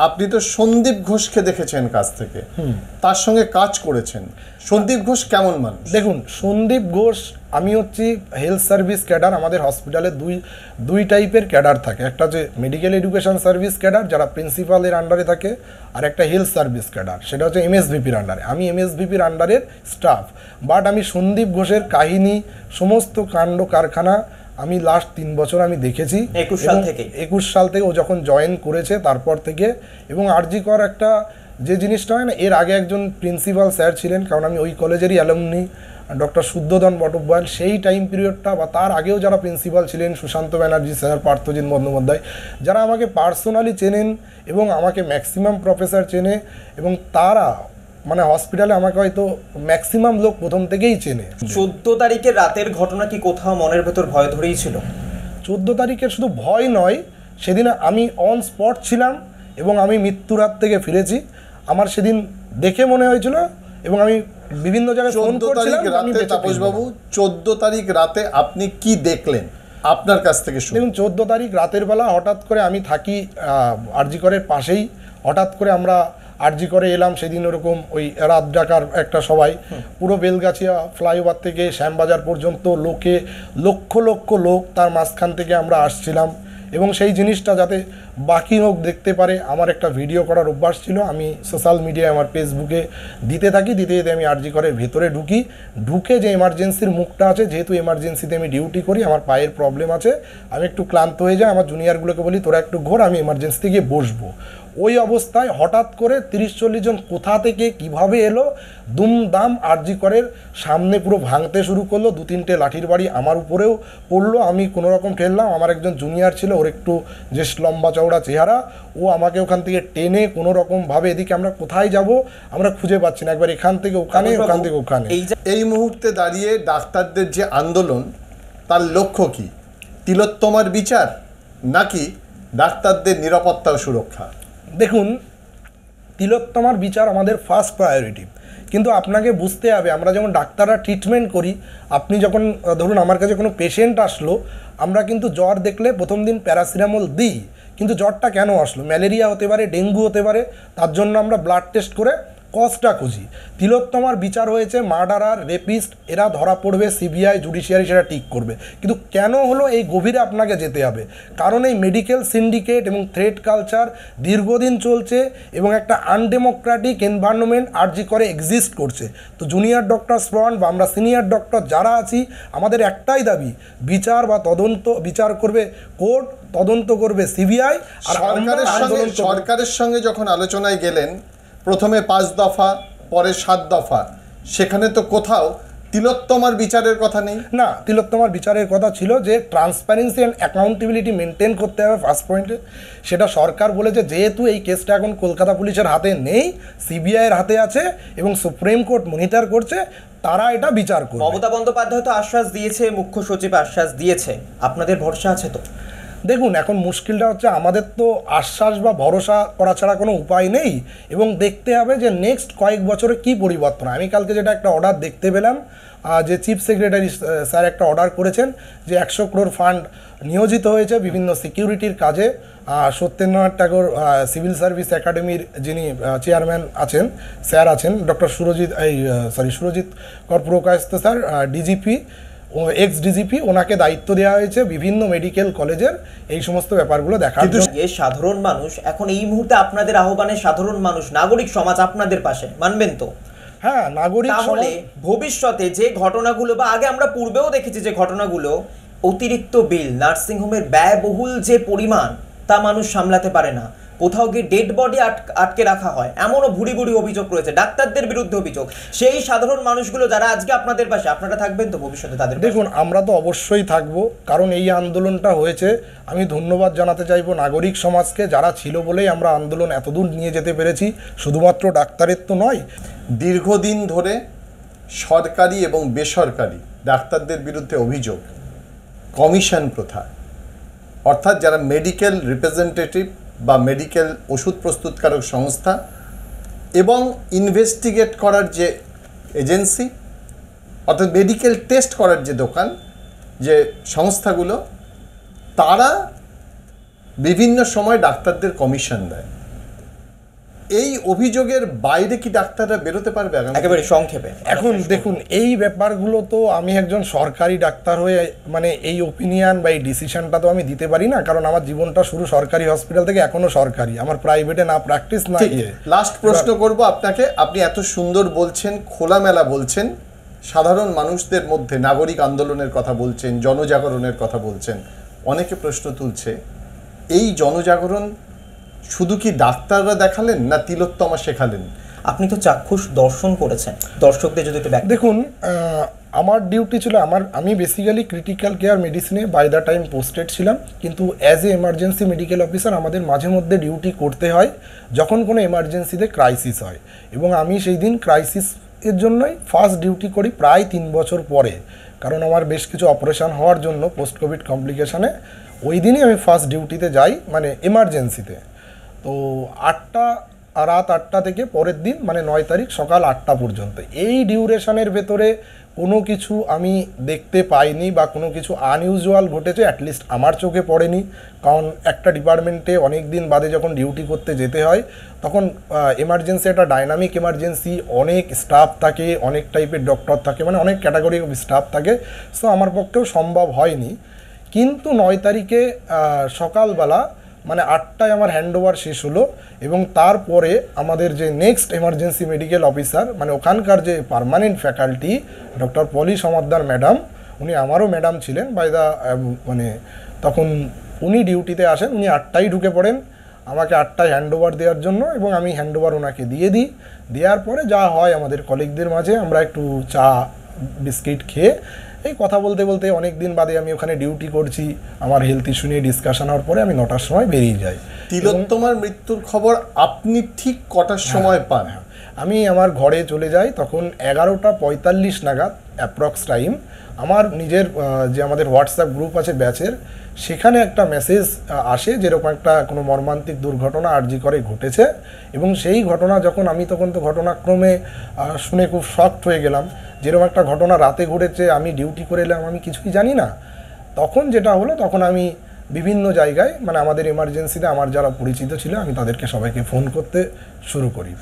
আপনি তো সন্দীপ ঘোষকে দেখেছেন কাছ থেকে, তার সঙ্গে কাজ করেছেন। সন্দীপ ঘোষ কেমন মানুষ? দেখুন, সন্দীপ ঘোষ, আমি হচ্ছি হেলথ সার্ভিস ক্যাডার। আমাদের হসপিটালে দুই টাইপের ক্যাডার থাকে, একটা হচ্ছে মেডিকেল এডুকেশন সার্ভিস ক্যাডার যারা প্রিন্সিপালের আন্ডারে থাকে, আর একটা হেলথ সার্ভিস ক্যাডার, সেটা হচ্ছে এমএসভিপির আন্ডারে। আমি এমএসভিপির আন্ডারের স্টাফ, বাট আমি সন্দীপ ঘোষের কাহিনী, সমস্ত কাণ্ড কারখানা আমি লাস্ট 3 বছর আমি দেখেছি। 21 সাল থেকে ও যখন জয়েন করেছে তারপর থেকে। এবং আরজি কর একটা যে জিনিসটা হয় না, এর আগে একজন প্রিন্সিপাল স্যার ছিলেন, কারণ আমি ওই কলেজেরই অ্যালুমনি, ডক্টর শুদ্ধোধন বটব্যয়। সেই টাইম পিরিয়ডটা বা তার আগেও যারা প্রিন্সিপাল ছিলেন, সুশান্ত ব্যানার্জি স্যার, পার্থজিৎ বন্দ্যোপাধ্যায়, যারা আমাকে পার্সোনালি চেনেন এবং আমাকে ম্যাক্সিমাম প্রফেসর চেনে, এবং তারা মানে হসপিটালে আমাকে হয়তো ম্যাক্সিমাম লোক প্রথম থেকেই চেনে। 14 তারিখের রাতের ঘটনা কি কোথাও মনের ভেতর ভয় ধরেই ছিল? 14 তারিখের শুধু ভয় নয়, সেদিন আমি অন স্পট ছিলাম এবং আমি মৃত্যুর হাত থেকে ফিরেছি। আমার সেদিন দেখে মনে হয়েছিল, এবং আমি বিভিন্ন জায়গায় ফোন করছিলাম। তাপসবাবু, 14 তারিখ রাতে আপনি কি দেখলেন আপনার কাছ থেকে? দেখুন, 14 তারিখ রাতের বেলা হঠাৎ করে, আমি থাকি আরজি করের পাশেই, হঠাৎ করে আমরা আরজি করে এলাম। সেদিন ওরকম ওই রাত ডাকার একটা সবাই, পুরো বেলগাছিয়া ফ্লাইওভার থেকে শ্যামবাজার পর্যন্ত লোকে লক্ষ লক্ষ লোক, তার মাঝখান থেকে আমরা আসছিলাম। এবং সেই জিনিসটা যাতে বাকি লোক দেখতে পারে, আমার একটা ভিডিও করার অভ্যাস ছিল। আমি সোশ্যাল মিডিয়ায় আমার ফেসবুকে দিতে থাকি, দিতে দিতে আমি আরজি করে ভেতরে ঢুকে যে এমার্জেন্সির মুখটা আছে, যেহেতু এমার্জেন্সিতে আমি ডিউটি করি, আমার পায়ের প্রবলেম আছে, আমি একটু ক্লান্ত হয়ে যাই, আমার জুনিয়রগুলোকে বলি তোরা একটু ঘোর, আমি এমার্জেন্সিতে গিয়ে বসবো। ওই অবস্থায় হঠাৎ করে 30-40 জন কোথা থেকে কিভাবে এলো, দুমদাম আরজি করের সামনে পুরো ভাঙতে শুরু করলো। 2-3টে লাঠির বাড়ি আমার উপরেও পড়লো। আমি কোনো রকম ঠেললাম। আমার একজন জুনিয়র ছিল, ওর একটু যে লম্বা চওড়া চেহারা, ও আমাকে ওখান থেকে টেনে কোনো রকমভাবে, এদিকে আমরা কোথায় যাব আমরা খুঁজে পাচ্ছি না, একবার এখান থেকে ওখানে, ওখান থেকে ওখানে। এই মুহূর্তে দাঁড়িয়ে ডাক্তারদের যে আন্দোলন, তার লক্ষ্য কি? তিলোত্তমার বিচার নাকি ডাক্তারদের নিরাপত্তা ও সুরক্ষা? দেখুন, তিলোত্তমার বিচার আমাদের ফার্স্ট প্রায়োরিটি, কিন্তু আপনাকে বুঝতে হবে, আমরা যেমন ডাক্তাররা ট্রিটমেন্ট করি, আপনি যখন ধরুন আমার কাছে কোনো পেশেন্ট আসলো, আমরা কিন্তু জ্বর দেখলে প্রথম দিন প্যারাসিটামল দিই, কিন্তু জ্বরটা কেন আসলো, ম্যালেরিয়া হতে পারে, ডেঙ্গু হতে পারে, তার জন্য আমরা ব্লাড টেস্ট করে কজটা খুঁজি। তিলোত্তমার বিচার হয়েছে মার্ডারার, রেপিস্ট, এরা ধরা পড়বে, সিবিআই জুডিশিয়ারি সেটা ঠিক করবে। কিন্তু কেন হলো, এই গভীরে আপনাকে যেতে হবে, কারণ এই মেডিকেল সিন্ডিকেট এবং থ্রেট কালচার দীর্ঘদিন চলছে, এবং একটা আনডেমোক্রেটিক এনভায়রনমেন্ট আরজি করে এক্সিস্ট করছে। তো জুনিয়র ডক্টর ফ্রন্ট বা আমরা সিনিয়র ডক্টর যারা আছি, আমাদের একটাই দাবি, বিচার বা তদন্ত, বিচার করবে কোর্ট, তদন্ত করবে সিবিআই। আর সরকারের সঙ্গে যখন আলোচনায় গেলেন, প্রথমে 5 দফা, পরে 7 দফা, সেখানে তো কোথাও তিলোত্তমার বিচারের কথা নেই। না, তিলোত্তমার বিচারের কথা ছিল যে ট্রান্সপারেন্সি অ্যান্ড অ্যাকাউন্টেবিলিটি মেনটেন করতে হবে ফার্স্ট পয়েন্টে। সেটা সরকার বলেছে, যেহেতু এই কেসটা এখন কলকাতা পুলিশের হাতে নেই, সিবিআইয়ের হাতে আছে এবং সুপ্রিম কোর্ট মনিটর করছে, তারা এটা বিচার করবে। মমতা বন্দ্যোপাধ্যায় তো আশ্বাস দিয়েছে, মুখ্য সচিব আশ্বাস দিয়েছে, আপনাদের ভরসা আছে তো? দেখুন, এখন মুশকিলটা হচ্ছে, আমাদের তো আশ্বাস বা ভরসা করা ছাড়া কোনো উপায় নেই, এবং দেখতে হবে যে নেক্সট কয়েক বছরে কী পরিবর্তন। আমি কালকে যেটা একটা অর্ডার দেখতে পেলাম, যে চিফ সেক্রেটারি স্যার একটা অর্ডার করেছেন যে 100 crore ফান্ড নিয়োজিত হয়েছে বিভিন্ন সিকিউরিটির কাজে। সত্যেন্দ্রনাথ ট্যাগোর সিভিল সার্ভিস একাডেমির যিনি চেয়ারম্যান আছেন, স্যার আছেন, ডক্টর সুরজিৎ কর Purkayastha sir, DGP, x DGP, ওনাকে দায়িত্ব দেওয়া হয়েছে বিভিন্ন মেডিকেল কলেজের এই সমস্ত ব্যাপারগুলো দেখার জন্য। সাধারণ মানুষ এখন এই মুহূর্তে আপনাদের আহ্বানে, সাধারণ মানুষ, নাগরিক সমাজ আপনাদের পাশে, মানবেন তো? হ্যাঁ, নাগরিক। তাহলে ভবিষ্যতে যে ঘটনাগুলো, বা আগে আমরা পূর্বেও দেখেছি যে ঘটনাগুলো, অতিরিক্ত বিল, নার্সিংহোমের ব্যয়বহুল যে পরিমাণ, তা মানুষ সামলাতে পারে না, কোথাও গিয়ে ডেড বডি আটকে রাখা হয়, এমনও ভুরি ভুরি অভিযোগ রয়েছে, ডাক্তারদের বিরুদ্ধে অভিযোগ। সেই সাধারণ মানুষগুলো যারা আজকে আপনাদের পাশে, আপনারা থাকবেন তো ভবিষ্যতে তাদের? দেখুন, আমরা তো অবশ্যই থাকবো, কারণ এই আন্দোলনটা হয়েছে। আমি ধন্যবাদ জানাতে চাইবো নাগরিক সমাজকে, যারা ছিল বলেই আমরা আন্দোলন এতদূর নিয়ে যেতে পেরেছি, শুধুমাত্র ডাক্তারের তো নয়। দীর্ঘদিন ধরে সরকারি এবং বেসরকারি ডাক্তারদের বিরুদ্ধে অভিযোগ কমিশন প্রথা, অর্থাৎ যারা মেডিকেল রিপ্রেজেন্টেটিভ বা মেডিকেল ওষুধ প্রস্তুতকারক সংস্থা এবং ইনভেস্টিগেট করার যে এজেন্সি, অর্থাৎ মেডিকেল টেস্ট করার যে দোকান, যে সংস্থাগুলো, তারা বিভিন্ন সময় ডাক্তারদের কমিশন দেয়। এই অভিযোগের বাইরে কি ডাক্তাররা বেরোতে পারবে আগামী? একেবারে সংক্ষেপে। এখন দেখুন, এই ব্যাপারগুলো তো আমি একজন সরকারি ডাক্তার হয়ে মানে এই ওপিনিয়ন বা এই ডিসিশনটা তো আমি দিতে পারি না, কারণ আমার জীবনটা শুরু সরকারি হসপিটাল থেকে, এখনো সরকারি, আমার প্রাইভেটে না প্র্যাকটিস না ইয়ে। লাস্ট প্রশ্ন করব আপনাকে, আপনি এত সুন্দর বলছেন, খোলামেলা বলছেন, সাধারণ মানুষদের মধ্যে নাগরিক আন্দোলনের কথা বলছেন, জনজাগরণের কথা বলছেন, অনেকে প্রশ্ন তুলছে এই জনজাগরণ শুধু কি ডাক্তাররা দেখালেন না তিলোত্তমা শেখালেন? আপনি তো চাক্ষুষ দর্শন করেছেন, দর্শকদের যদি একটু ব্যাখ্যা। দেখুন, আমার ডিউটি ছিল, আমি বেসিক্যালি ক্রিটিক্যাল কেয়ার মেডিসিনে বাই দ্য টাইম পোস্টেড ছিলাম, কিন্তু as a emergency medical officer আমাদের মাঝে মধ্যে ডিউটি করতে হয় যখন কোনো এমার্জেন্সিতে ক্রাইসিস হয়, এবং আমি সেই দিন ক্রাইসিস এর জন্যই ফার্স্ট ডিউটি করি প্রায় 3 বছর পরে, কারণ আমার বেশ কিছু অপারেশন হওয়ার জন্য পোস্ট কোভিড কমপ্লিকেশানে ওই দিনই আমি ফার্স্ট ডিউটিতে যাই, মানে এমার্জেন্সিতে। তো রাত 8টা থেকে পরের দিন মানে 9 তারিখ সকাল 8টা পর্যন্ত, এই ডিউরেশনের ভেতরে কোনো কিছু আমি দেখতে পাইনি বা কোনো কিছু আনইউজুয়াল ঘটেছে অ্যাটলিস্ট আমার চোখে পড়েনি, কারণ একটা ডিপার্টমেন্টে অনেক দিন বাদে যখন ডিউটি করতে যেতে হয় তখন এমার্জেন্সি একটা ডাইনামিক এমার্জেন্সি, অনেক স্টাফ থাকে, অনেক টাইপের ডক্টর থাকে, মানে অনেক ক্যাটাগরি অফ স্টাফ থাকে, সো আমার পক্ষেও সম্ভব হয়নি। কিন্তু 9 তারিখে সকালবেলা মানে 8টায় আমার হ্যান্ডওভার শেষ হলো, এবং তারপরে আমাদের যে নেক্সট এমার্জেন্সি মেডিকেল অফিসার, মানে ওখানকার যে পার্মানেন্ট ফ্যাকাল্টি ডক্টর পলি সমাদ্দার ম্যাডাম, উনি আমারও ম্যাডাম ছিলেন বাই দ্য মানে তখন উনি ডিউটিতে আসেন, উনি 8টায় ঢুকে পড়েন আমাকে 8টায় হ্যান্ডওভার দেওয়ার জন্য, এবং আমি হ্যান্ডওভার ওনাকে দিয়ে দিই। দেওয়ার পরে যা হয় আমাদের কলিগদের মাঝে আমরা একটু চা বিস্কিট খেয়ে এই কথা বলতে বলতে অনেক দিন বাদে আমি ওখানে ডিউটি করছি, আমার হেলথ ইস্যু নিয়ে ডিসকাশন হওয়ার পরে আমি 9টার সময় বেরিয়ে যাই। তিলোত্তমার মৃত্যুর খবর আপনি ঠিক কটার সময় পান? আমি আমার ঘরে চলে যাই তখন 11টা 45 নাগাদ অ্যাপ্রক্স টাইম। আমার নিজের যে আমাদের হোয়াটসঅ্যাপ গ্রুপ আছে ব্যাচের, সেখানে একটা মেসেজ আসে যেরকম একটা কোনো মর্মান্তিক দুর্ঘটনা আরজি করে ঘটেছে, এবং সেই ঘটনা যখন আমি তখন তো ঘটনাক্রমে শুনে খুব শকড হয়ে গেলাম, যেরকম একটা ঘটনা রাতে ঘটেছে, আমি ডিউটি করে এলাম, আমি কিছুই জানি না। তখন যেটা হলো, তখন আমি বিভিন্ন জায়গায় মানে আমাদের এমার্জেন্সিতে আমার যারা পরিচিত ছিল আমি তাদেরকে সবাইকে ফোন করতে শুরু করি।